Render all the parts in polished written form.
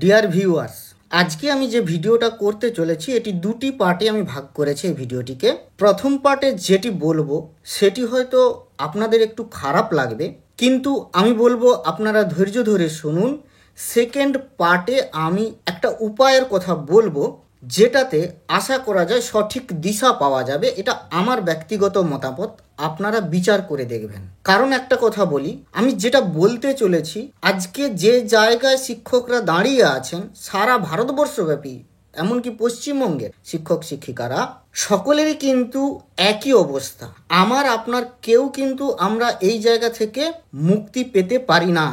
Dear viewers, আজকে আমি যে ভিডিওটা করতে চলেছি এটি দুটি পার্টে আমি ভাগ করেছি এই ভিডিওটিকে। প্রথম পার্টে যেটি বলবো সেটি হয়তো আপনাদের একটু খারাপ লাগবে, কিন্তু আমি বলবো আপনারা ধৈর্য ধরে শুনুন। সেকেন্ড পার্টে আমি একটা উপায়ের কথা বলবো যেটাতে আশা করা যায় সঠিক দিশা পাওয়া যাবে। এটা আমার ব্যক্তিগত মতামত, আপনারা বিচার করে দেখবেন। কারণ একটা কথা বলি, আমি যেটা বলতে চলেছি, আজকে যে জায়গায় শিক্ষকরা দাঁড়িয়ে আছেন সারা ভারতবর্ষব্যাপী, এমনকি পশ্চিমবঙ্গের শিক্ষক শিক্ষিকারা সকলেরই কিন্তু একই অবস্থা। আমার আপনার কেউ কিন্তু আমরা এই জায়গা থেকে মুক্তি পেতে পারি না।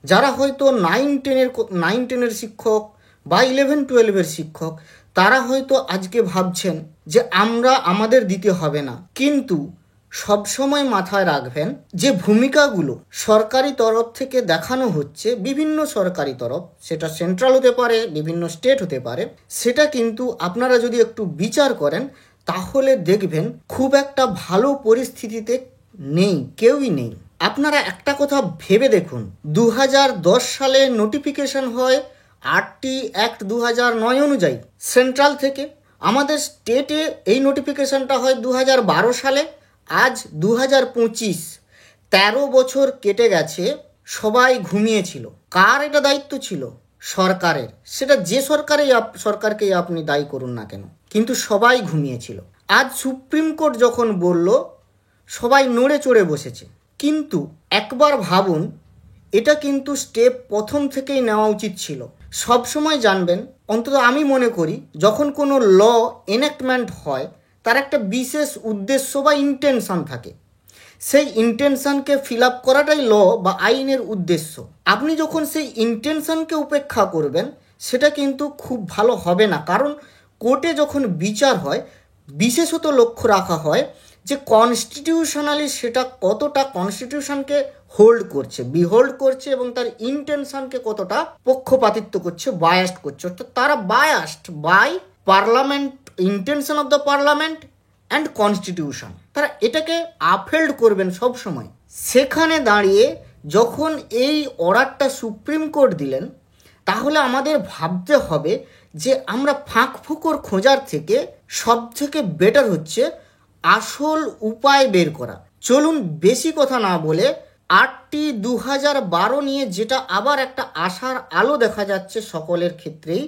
যারা হয়তো 9-10-এর শিক্ষক বা 11-12-এর শিক্ষক, তারা হয়তো আজকে ভাবছেন যে আমাদের দিতে হবে না, কিন্তু সবসময় মাথায় রাখবেন যে ভূমিকাগুলো সরকারি তরফ থেকে দেখানো হচ্ছে, বিভিন্ন সরকারি তরফ, সেটা সেন্ট্রাল হতে পারে, বিভিন্ন স্টেট হতে পারে, সেটা কিন্তু আপনারা যদি একটু বিচার করেন তাহলে দেখবেন খুব একটা ভালো পরিস্থিতিতে নেই, কেউই নেই। আপনারা একটা কথা ভেবে দেখুন, 2010 সালে নোটিফিকেশন হয় আরটি অ্যাক্ট 2009 অনুযায়ী সেন্ট্রাল থেকে। আমাদের স্টেটে এই নোটিফিকেশনটা হয় 2012 সালে। আজ 2025, 13 বছর কেটে গেছে। সবাই ঘুমিয়েছিল। কার এটা দায়িত্ব ছিল? সরকারের। সেটা যে সরকারকেই আপনি দায়ী করুন না কেন, কিন্তু সবাই ঘুমিয়েছিল। আজ সুপ্রিম কোর্ট যখন বলল, সবাই নড়ে চড়ে বসেছে। কিন্তু একবার ভাবুন, এটা কিন্তু স্টেপ প্রথম থেকেই নেওয়া উচিত ছিল। সব সময় জানবেন, অন্তত আমি মনে করি, যখন কোনো ল এনাক্টমেন্ট হয় তার একটা বিশেষ উদ্দেশ্য বা ইন্টেনশন থাকে। সেই ইন্টেনশনকে ফিল আপ করাটাই ল বা আইনের উদ্দেশ্য। আপনি যখন সেই ইন্টেনশনকে উপেক্ষা করবেন, সেটা কিন্তু খুব ভালো হবে না। কারণ কোর্টে যখন বিচার হয়, বিশেষত লক্ষ্য রাখা হয় যে কনস্টিটিউশনালি সেটা কতটা কনস্টিটিউশনকে বিহোল্ড করছে এবং তার ইন্টেনশনকে কতটা পক্ষপাতিত্ব করছে, বায়াস্ড করছে। অর্থাৎ তারা biased by parliament, intention of the parliament and constitution. তারা এটাকে আপহেল্ড করবেন সব সময়। সেখানে দাঁড়িয়ে যখন এই অর্ডারটা সুপ্রিম কোর্ট দিলেন, তাহলে আমাদের ভাবতে হবে যে আমরা ফাঁক ফোকর খোঁজার থেকে সব থেকে বেটার হচ্ছে আসল উপায় বের করা। চলুন বেশি কথা না বলে আরটি 2012 নিয়ে, যেটা আবার একটা আশার আলো দেখা যাচ্ছে সকলের ক্ষেত্রেই,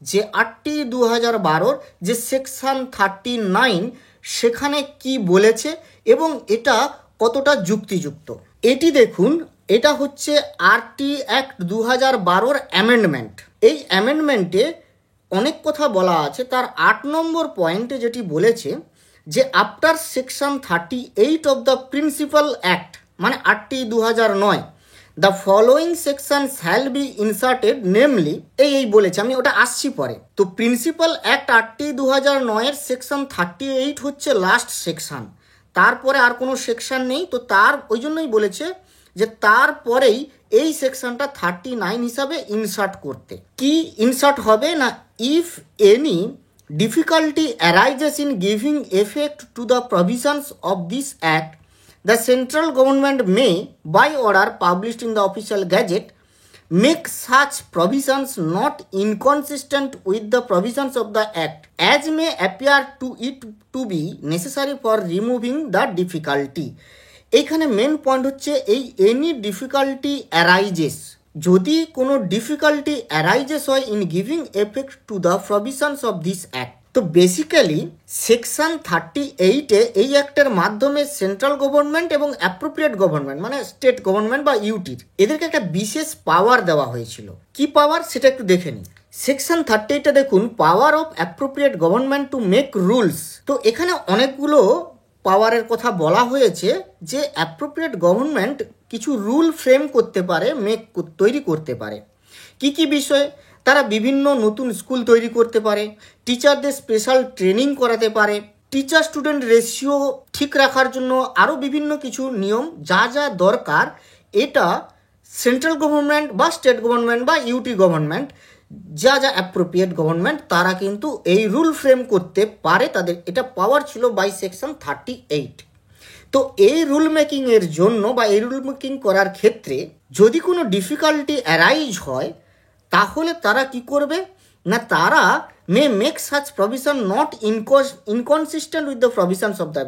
যে আরটি 2012 যে সেকশন 39 সেখানে কি বলেছে এবং এটা কতটা যুক্তিযুক্ত এটি দেখুন। এটা হচ্ছে আরটি অ্যাক্ট 2012 অ্যামেন্ডমেন্ট। এই অ্যামেন্ডমেন্টে অনেক কথা বলা আছে। তার 8 নম্বর পয়েন্টে যেটি বলেছে যে after section 38 of the principal act, মানে RT 2009, the following section shall be inserted, namely এই বলেছে, আমি ওটা আসছি পরে। তো প্রিন্সিপাল অ্যাক্ট আরটি 2009-এর সেকশন 38 হচ্ছে লাস্ট সেকশন, তারপরে আর কোনো সেকশন নেই। তো তার ওই জন্যই বলেছে যে তারপরেই এই সেকশনটা 39 হিসাবে ইনসার্ট করতে। কি ইনসার্ট হবে না, if any difficulty arises in giving effect to the provisions of this act, the central government may, by order published in the official gazette, make such provisions not inconsistent with the provisions of the act as may appear to it to be necessary for removing the difficulty. এইখানে main point হচ্ছে এই any difficulty arises, যদি কোনো difficulty arises হয় in giving effect to the provisions of this act. তো basically section 38-এ এই অ্যাক্টের মাধ্যমে central government এবং অ্যাপ্রোপ্রিয়েট গভর্নমেন্ট, মানে স্টেট গভর্নমেন্ট বা ইউটির, এদেরকে একটা বিশেষ পাওয়ার দেওয়া হয়েছিল। কি পাওয়ার সেটা একটু দেখে নিই। সেকশন 38-এ দেখুন, power of appropriate government to make rules. তো এখানে অনেকগুলো পাওয়ারের কথা বলা হয়েছে যে অ্যাপ্রোপ্রিয়েট গভর্নমেন্ট কিছু রুল ফ্রেম করতে পারে, তৈরি করতে পারে। কি কি বিষয়ে? তারা বিভিন্ন নতুন স্কুল তৈরি করতে পারে, টিচারদের স্পেশাল ট্রেনিং করাতে পারে, টিচার স্টুডেন্ট রেশিও ঠিক রাখার জন্য আরও বিভিন্ন কিছু নিয়ম যা যা দরকার, এটা সেন্ট্রাল গভর্নমেন্ট বা স্টেট গভর্নমেন্ট বা ইউটি গভর্নমেন্ট, যা অ্যাপ্রোপ্রিয়েট গভর্নমেন্ট, তারা কিন্তু এই রুল ফ্রেম করতে পারে। তাদের এটা পাওয়ার ছিল বাই সেকশন 38। তো এই রুল মেকিংয়ের জন্য বা এই রুল মেকিং করার ক্ষেত্রে যদি কোনো ডিফিকাল্টি অ্যারাইজ হয়, তাহলে তারা কি করবে না, তারা মে make such provision not inconsistent with the provisions of the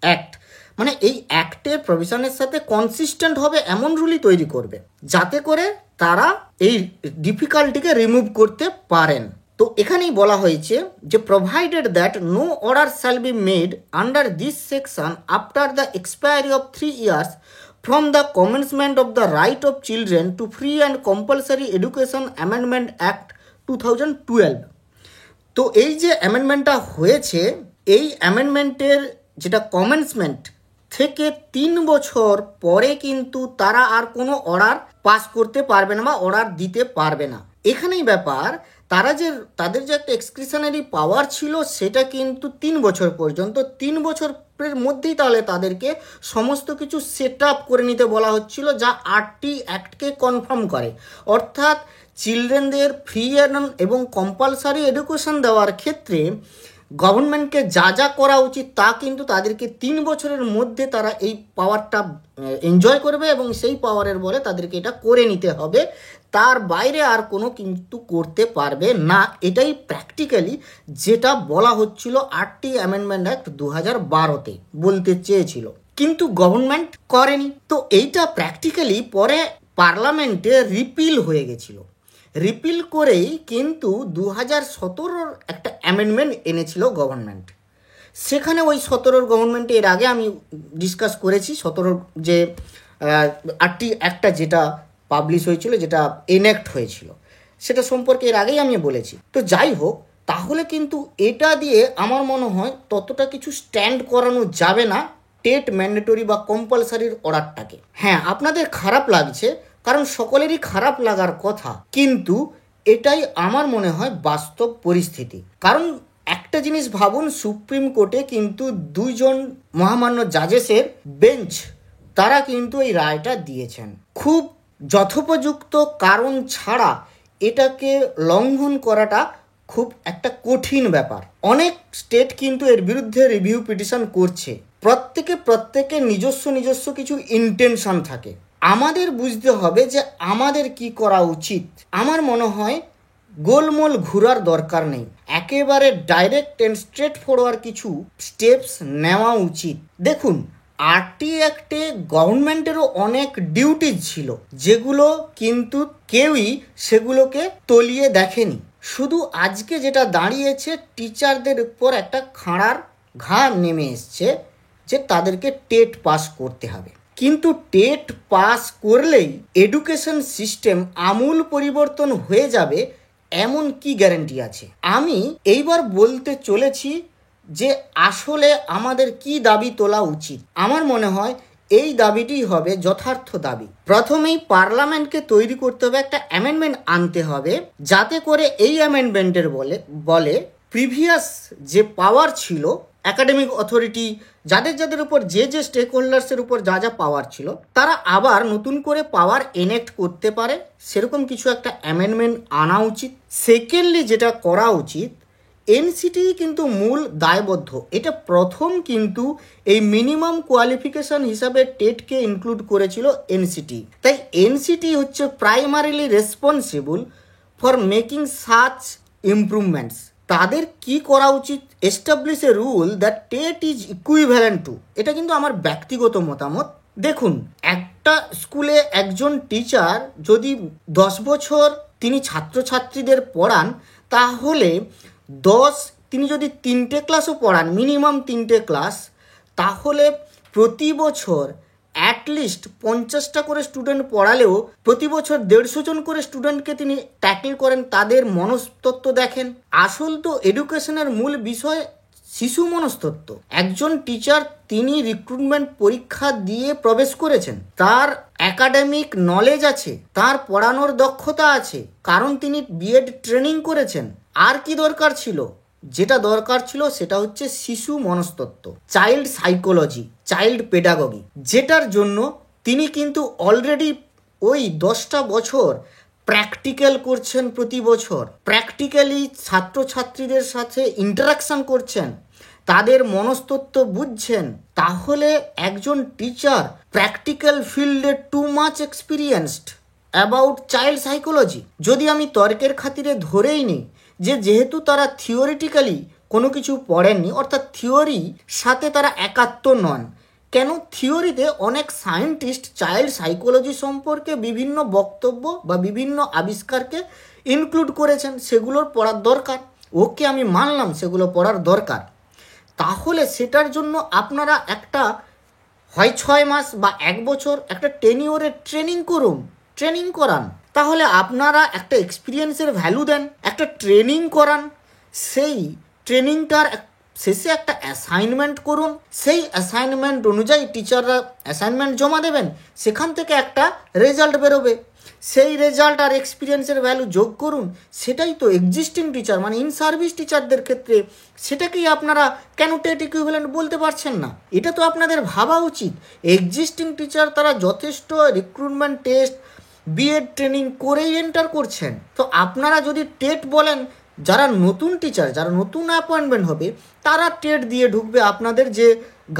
act, মানে এই অ্যাক্টের প্রভিশনের সাথে কনসিস্টেন্ট হবে এমন রুলই তৈরি করবে যাতে করে তারা এই ডিফিকাল্টিকে রিমুভ করতে পারেন। তো এখানেই বলা হয়েছে যে provided that no order shall be made under this section after the expiry of 3 years from the commencement of the right of children to free and compulsory education amendment act 2012। তো এই যে অ্যামেন্ডমেন্টটা হয়েছে, এই অ্যামেন্ডমেন্টের যেটা কমেন্সমেন্ট থেকে 3 বছর পরে কিন্তু তারা আর কোনো অর্ডার পাস করতে পারবে না বা অর্ডার দিতে পারবে না। এখানেই ব্যাপার, তাদের যে একটা এক্সক্রিশনারি পাওয়ার ছিল সেটা কিন্তু 3 বছর পর্যন্ত, 3 বছরের মধ্যেই তাহলে তাদেরকে সমস্ত কিছু সেট আপ করে নিতে বলা হচ্ছিল, যা আরটি অ্যাক্টকে কনফার্ম করে। অর্থাৎ চিলড্রেনদের ফ্রি এবং কম্পালসারি এডুকেশন দেওয়ার ক্ষেত্রে গভর্নমেন্টকে যা যা করা উচিত তা কিন্তু তাদেরকে 3 বছরের মধ্যে তারা এই পাওয়ারটা এনজয় করবে এবং সেই পাওয়ারের বলে তাদেরকে এটা করে নিতে হবে, তার বাইরে আর কোনো কিন্তু করতে পারবে না। এটাই প্র্যাকটিক্যালি যেটা বলা হচ্ছিল আরটি অ্যামেন্ডমেন্ট অ্যাক্ট 2012-তে বলতে চেয়েছিল, কিন্তু গভর্নমেন্ট করেনি। তো এইটা প্র্যাকটিক্যালি পরে পার্লামেন্টে রিপিল হয়ে গেছিল। রিপিল করেই কিন্তু 2017-র একটা অ্যামেন্ডমেন্ট এনেছিল গভর্নমেন্ট। সেখানে ওই 17-র গভর্নমেন্টে এর আগে আমি ডিসকাস করেছি 17-র যে আরটি অ্যাক্টটা যেটা পাবলিশ হয়েছিল, যেটা এনঅ্যাক্ট হয়েছিল, সেটা সম্পর্কে এর আগেই আমি বলেছি। তো যাই হোক, তাহলে কিন্তু এটা দিয়ে আমার মনে হয় ততটা কিছু স্ট্যান্ড করানো যাবে না টেট ম্যান্ডেটরি বা কম্পালসারির অর্ডারটাকে। হ্যাঁ, আপনাদের খারাপ লাগছে, কারণ সকলেরই খারাপ লাগার কথা, কিন্তু এটাই আমার মনে হয় বাস্তব পরিস্থিতি। কারণ একটা জিনিস ভাবুন, সুপ্রিম কোর্টে কিন্তু 2 জন মহামান্য জাজেসের বেঞ্চ তারা কিন্তু এই রায়টা দিয়েছেন। খুব যথোপযুক্ত কারণ ছাড়া এটাকে লঙ্ঘন করাটা খুব একটা কঠিন ব্যাপার। অনেক স্টেট কিন্তু এর বিরুদ্ধে রিভিউ পিটিশন করছে। প্রত্যেকের নিজস্ব কিছু ইন্টেনশন থাকে। আমাদের বুঝতে হবে যে আমাদের কি করা উচিত। আমার মনে হয় গোলমোল ঘোরার দরকার নেই, একেবারে ডাইরেক্ট অ্যান্ড স্ট্রেট ফরওয়ার্ড কিছু স্টেপস নেওয়া উচিত। দেখুন, আরটি অ্যাক্টে গভর্নমেন্টেরও অনেক ডিউটিজ ছিল, যেগুলো কিন্তু কেউই সেগুলোকে তলিয়ে দেখেনি। শুধু আজকে যেটা দাঁড়িয়েছে, টিচারদের উপর একটা খাঁড়ার ঘা নেমে এসছে যে তাদেরকে টেট পাস করতে হবে। কিন্তু টেট পাস করলেই এডুকেশন সিস্টেম আমূল পরিবর্তন হয়ে যাবে এমন কি গ্যারান্টি আছে? আমি এইবার বলতে চলেছি যে আসলে আমাদের কি দাবি তোলা উচিত। আমার মনে হয় এই দাবিটি হবে যথার্থ দাবি। প্রথমেই পার্লামেন্টকে তৈরি করতে হবে, একটা অ্যামেন্ডমেন্ট আনতে হবে, যাতে করে এই অ্যামেন্ডমেন্টের বলে প্রিভিয়াস যে পাওয়ার ছিল একাডেমিক অথরিটি, যাদের উপর যে স্টেক হোল্ডার্সের উপর যা পাওয়ার ছিল, তারা আবার নতুন করে পাওয়ার এনেক্ট করতে পারে, সেরকম কিছু একটা অ্যামেন্ডমেন্ট আনা উচিত। সেকেন্ডলি যেটা করা উচিত, এনসিটি কিন্তু মূল দায়বদ্ধ। এটা প্রথম কিন্তু এই মিনিমাম কোয়ালিফিকেশন হিসাবে টেটকে ইনক্লুড করেছিল এনসিটি। তাই এনসিটি হচ্ছে primarily responsible for making such improvements. তাদের কি করা উচিত? Establish a rule that TET is equivalent to. এটা কিন্তু আমার ব্যক্তিগত মতামত। দেখুন, একটা স্কুলে একজন টিচার যদি 10 বছর তিনি ছাত্রছাত্রীদের পড়ান, তাহলে তিনি যদি 3টে ক্লাসও পড়ান, মিনিমাম 3টে ক্লাস, তাহলে প্রতি বছর অ্যাটলিস্ট 50টা করে স্টুডেন্ট পড়ালেও প্রতি বছর 150 জন করে স্টুডেন্টকে তিনি ট্যাকেল করেন, তাদের মনস্তত্ত্ব দেখেন। আসল তো এডুকেশনের মূল বিষয় শিশু মনস্তত্ত্ব। একজন টিচার তিনি রিক্রুটমেন্ট পরীক্ষা দিয়ে প্রবেশ করেছেন, তার একাডেমিক নলেজ আছে, তার পড়ানোর দক্ষতা আছে, কারণ তিনি বিএড ট্রেনিং করেছেন। আর কি দরকার ছিল? যেটা দরকার ছিল সেটা হচ্ছে শিশু মনস্তত্ত্ব, চাইল্ড সাইকোলজি, চাইল্ড পেডাগজি, যেটার জন্য তিনি কিন্তু অলরেডি ওই 10টা বছর প্র্যাকটিক্যাল করছেন। প্রতি বছর প্র্যাকটিক্যালি ছাত্রছাত্রীদের সাথে ইন্টারাকশান করছেন, তাদের মনস্তত্ত্ব বুঝছেন। তাহলে একজন টিচার প্র্যাকটিক্যাল ফিল্ডে too much experienced about child psychology. যদি আমি তর্কের খাতিরে ধরেই নিই যে যেহেতু তারা থিওরিটিক্যালি কোনো কিছু পড়েননি, অর্থাৎ থিওরি সাথে তারা একাত্ম নন, কেন থিওরিতে অনেক সায়েন্টিস্ট চাইল্ড সাইকোলজি সম্পর্কে বিভিন্ন বক্তব্য বা বিভিন্ন আবিষ্কারকে ইনক্লুড করেছেন, সেগুলোর পড়ার দরকার। ওকে, আমি মানলাম সেগুলো পড়ার দরকার। তাহলে সেটার জন্য আপনারা একটা হয় 6 মাস বা 1 বছর একটা টেনিওরের ট্রেনিং করান। তাহলে আপনারা একটা এক্সপিরিয়েন্সের ভ্যালু দেন, একটা ট্রেনিং করান, সেই ট্রেনিংটার শেষে একটা অ্যাসাইনমেন্ট করুন, সেই অ্যাসাইনমেন্ট অনুযায়ী টিচাররা অ্যাসাইনমেন্ট জমা দেবেন, সেখান থেকে একটা রেজাল্ট বেরোবে, সেই রেজাল্ট আর এক্সপিরিয়েন্সের ভ্যালু যোগ করুন। সেটাই তো এক্সিস্টিং টিচার মানে ইন সার্ভিস টিচারদের ক্ষেত্রে সেটাকেই আপনারা কেন টেট ইকুইভ্যালেন্ট বলতে পারছেন না? এটা তো আপনাদের ভাবা উচিত। এক্সিস্টিং টিচার তারা যথেষ্ট রিক্রুটমেন্ট টেস্ট, বিএড ট্রেনিং করেই এন্টার করছেন। তো আপনারা যদি টেট বলেন, যারা নতুন টিচার, যারা নতুন অ্যাপয়েন্টমেন্ট হবে তারা টেট দিয়ে ঢুকবে। আপনাদের যে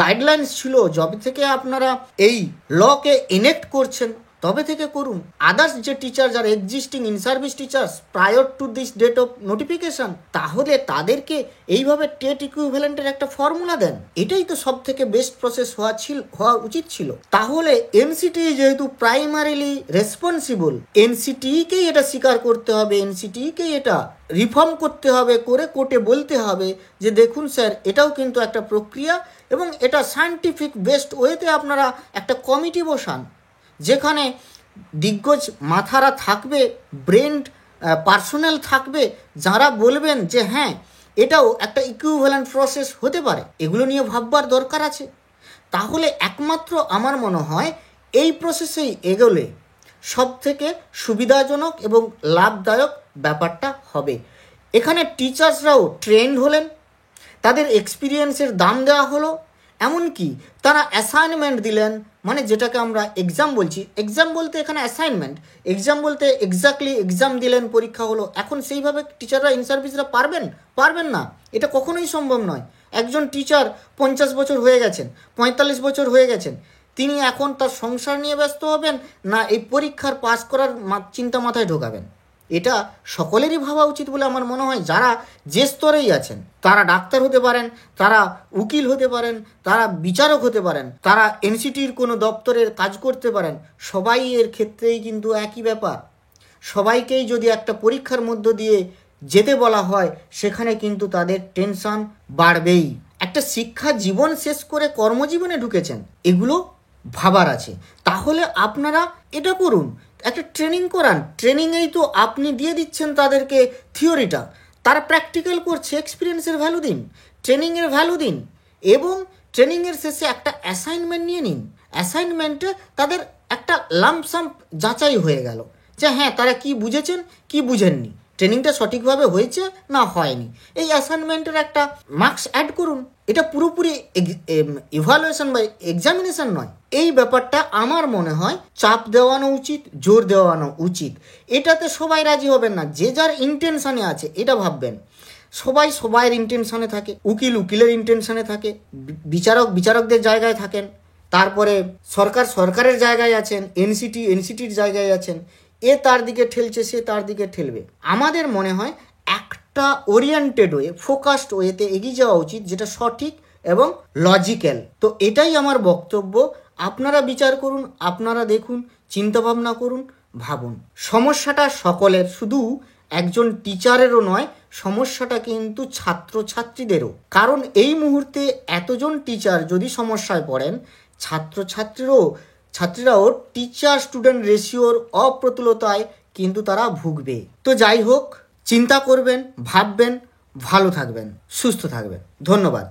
গাইডলাইন্স ছিল যবে থেকে আপনারা এই লকে এনেক্ট করছেন তবে থেকে করুন। আদার্স যে টিচার যারা existing in service teachers prior to this date of notification, তাহলে তাদেরকে এইভাবে টেট ইকুইভ্যালেন্টের একটা ফর্মুলা দেন। এটাই তো সব থেকে বেস্ট প্রসেস হওয়া উচিত ছিল। তাহলে এনসিটি যেহেতু প্রাইমারিলি রেসপন্সিবল, এনসিটিকেই এটা স্বীকার করতে হবে, এনসিটিকেই এটা রিফর্ম করতে হবে, করে কোর্টে বলতে হবে যে দেখুন স্যার, এটাও কিন্তু একটা প্রক্রিয়া এবং এটা সায়েন্টিফিক বেস্ট ওয়েতে আপনারা একটা কমিটি বসান, যেখানে দিগ্গজ মাথারা থাকবে, ব্রেন পার্সোনাল থাকবে, যারা বলবেন যে হ্যাঁ এটাও একটা ইকুইভ্যালেন্ট প্রসেস হতে পারে। এগুলো নিয়ে ভাববার দরকার আছে। তাহলে একমাত্র আমার মনে হয় এই প্রসেসেই এগোলে সব থেকে সুবিধাজনক এবং লাভদায়ক ব্যাপারটা হবে। এখানে টিচার্সরাও ট্রেন্ড হলেন, তাদের এক্সপিরিয়েন্সের দাম দেওয়া হলো, এমনকি তারা অ্যাসাইনমেন্ট দিলেন, মানে যেটাকে আমরা এক্সাম বলছি। এক্সাম বলতে এখানে অ্যাসাইনমেন্ট, এক্সাম বলতে এক্স্যাক্টলি এক্সাম দিলেন, পরীক্ষা হলো। এখন সেইভাবে টিচাররা ইন সার্ভিসরা পারবেন না, এটা কখনোই সম্ভব নয়। একজন টিচার 50 বছর হয়ে গেছেন, 45 বছর হয়ে গেছেন, তিনি এখন তার সংসার নিয়ে ব্যস্ত হবেন না এই পরীক্ষার পাস করার চিন্তা মাথায় ঢোকাবেন? এটা সকলেরই ভাবা উচিত বলে আমার মনে হয়। যারা যে স্তরেই আছেন, তারা ডাক্তার হতে পারেন, তারা উকিল হতে পারেন, তারা বিচারক হতে পারেন, তারা এনসিটির কোনো দপ্তরের কাজ করতে পারেন, সবাই এর ক্ষেত্রেই কিন্তু একই ব্যাপার। সবাইকেই যদি একটা পরীক্ষার মধ্য দিয়ে যেতে বলা হয়, সেখানে কিন্তু তাদের টেনশন বাড়বেই। একটা শিক্ষা জীবন শেষ করে কর্মজীবনে ঢুকেছেন, এগুলো ভাবার আছে। তাহলে আপনারা এটা করুন, একটা ট্রেনিং করান। ট্রেনিংয়েই তো আপনি দিয়ে দিচ্ছেন তাদেরকে থিওরিটা, তারা প্র্যাকটিক্যাল করছে, এক্সপিরিয়েন্সের ভ্যালু দিন, ট্রেনিংয়ের ভ্যালু দিন, এবং ট্রেনিংয়ের শেষে একটা অ্যাসাইনমেন্ট নিয়ে নিন। অ্যাসাইনমেন্টে তাদের একটা লাম্পসাম্প যাচাই হয়ে গেল যে হ্যাঁ তারা কি বুঝেছেন কি বুঝেননি, ট্রেনিংটা সঠিকভাবে হয়েছে না হয়নি। এই অ্যাসাইনমেন্টের একটা মার্কস অ্যাড করুন। এটা পুরোপুরি ইভ্যালুয়েশন বা এক্সামিনেশন নয়। এই ব্যাপারটা আমার মনে হয় চাপ দেওয়ানো উচিত, জোর দেওয়ানো উচিত। এটাতে সবাই রাজি হবেন না, যে যার ইন্টেনশনে আছে এটা ভাববেন। সবাই সবাইয়ের ইন্টেনশনে থাকে, উকিলের ইন্টেনশনে থাকে, বিচারকদের জায়গায় থাকেন, তারপরে সরকারের জায়গায় আছেন, এনসিটির জায়গায় আছেন। এ তার দিকে ঠেলছে, সে তার দিকে ঠেলবে। আমাদের মনে হয় একটা ওরিয়েন্টেড ওয়ে, ফোকাসড ওয়েতে এগিয়ে যাওয়া উচিত, যেটা সঠিক এবং লজিক্যাল। তো এটাই আমার বক্তব্য। আপনারা বিচার করুন, আপনারা দেখুন, চিন্তাভাবনা করুন, ভাবুন। সমস্যাটা সকলের, শুধু একজন টিচারেরও নয়, সমস্যাটা কিন্তু ছাত্রছাত্রীদেরও। কারণ এই মুহূর্তে এতজন টিচার যদি সমস্যায় পড়েন, ছাত্রীরাও টিচার স্টুডেন্ট রেশিওর অপ্রতুলতায় কিন্তু তারা ভুগবে। তো যাই হোক, চিন্তা করবেন, ভাববেন, ভালো থাকবেন, সুস্থ থাকবেন। ধন্যবাদ।